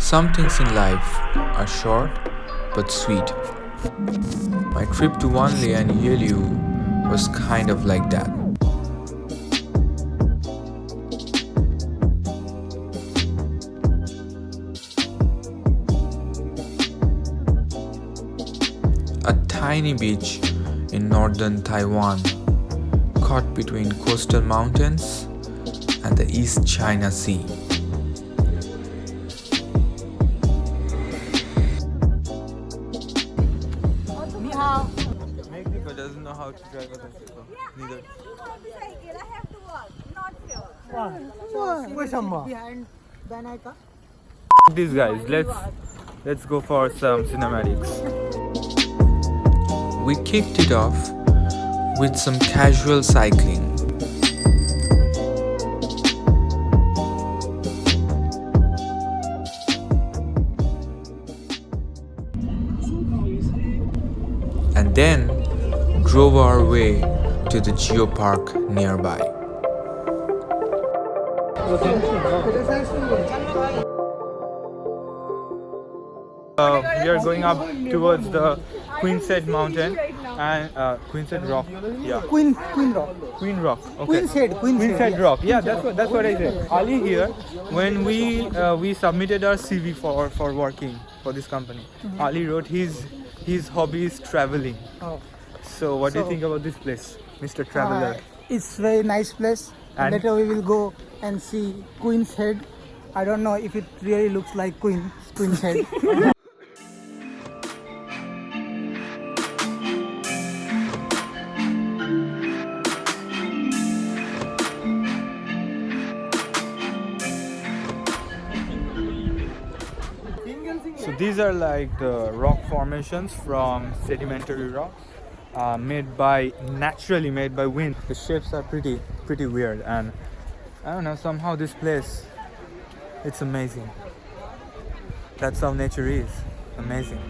Some things in life are short but sweet. My trip to Wanli and Yehliu was kind of like that. A tiny beach in northern Taiwan, caught between coastal mountains and the East China Sea. Mexico doesn't know how to drive a bicycle. Neither. These guys, let's go for some cinematics. We kicked it off with some casual cycling. And then drove our way to the geopark nearby. We are going up towards the Queen's Head mountain and Queen's Head rock. Yeah. Queen Rock. Queen Rock. Okay. Queen's Head Rock. Yeah, that's what I said. Ali here, when we submitted our CV for working for this company, Ali wrote his hobby is traveling. Oh. So what do you think about this place, Mr. Traveler? It's very nice place. And later we will go and see Queen's Head. I don't know if it really looks like Queen's Head. So these are like the rock formations from sedimentary rocks, naturally made by wind. The shapes are pretty weird, and I don't know, somehow this place, it's amazing. That's how nature is, amazing.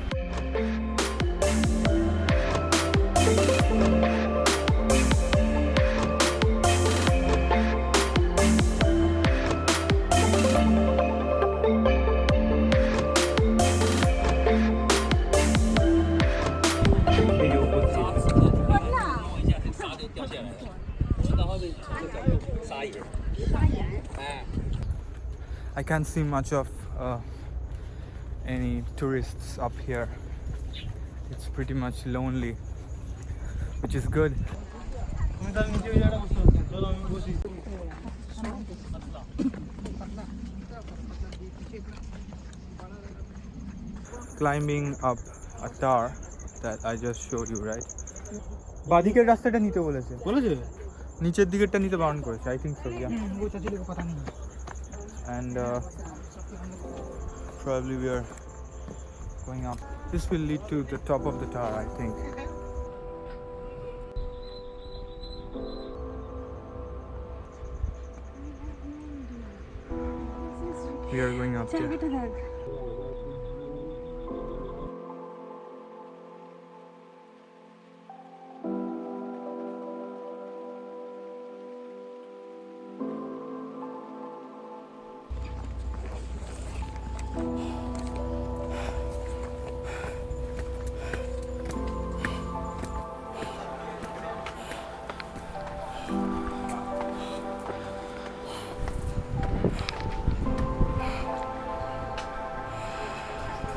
I can't see much of any tourists up here. It's pretty much lonely, which is good. Climbing up a tower that I just showed you, right? বাদিকের রাস্তাটা নিতে বলেছে নিচের দিকেরটা নিতে বারণ করেছে I think so, yeah. And probably we are going up. This will lead to the top of the tower, I think. We are going up there.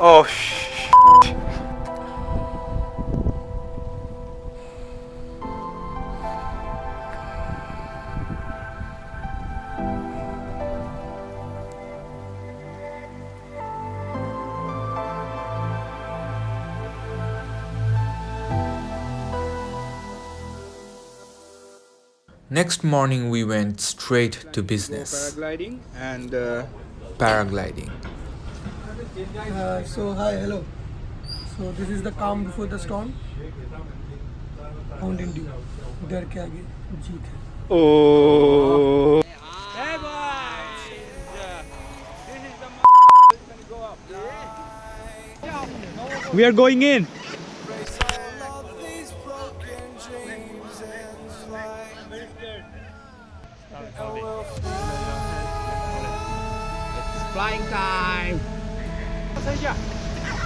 Oh shit. Next morning we went straight to business. Paragliding and Paragliding. So hi, hello. So this is the calm before the storm. Mountain Dew. डर के आगे जीत है. Oh. hey boys, this is the gonna go up. We are going in. It's flying time.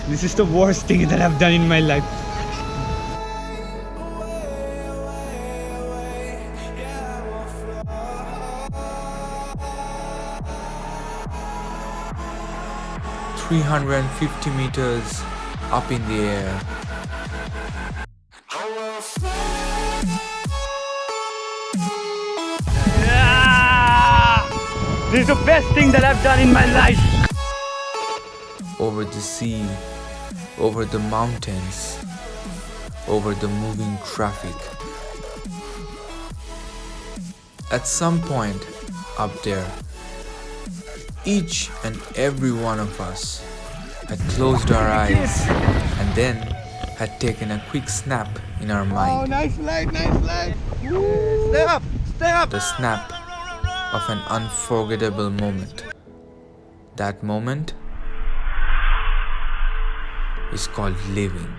This is the worst thing that I've done in my life. $350 up in the air. This is the best thing that I've done in my life. Over the sea, over the mountains, over the moving traffic. At some point up there, each and every one of us had closed our eyes and then had taken a quick snap in our mind. Oh, nice light, nice light. Stay up, stay up. The snap of an unforgettable moment. That moment is called living.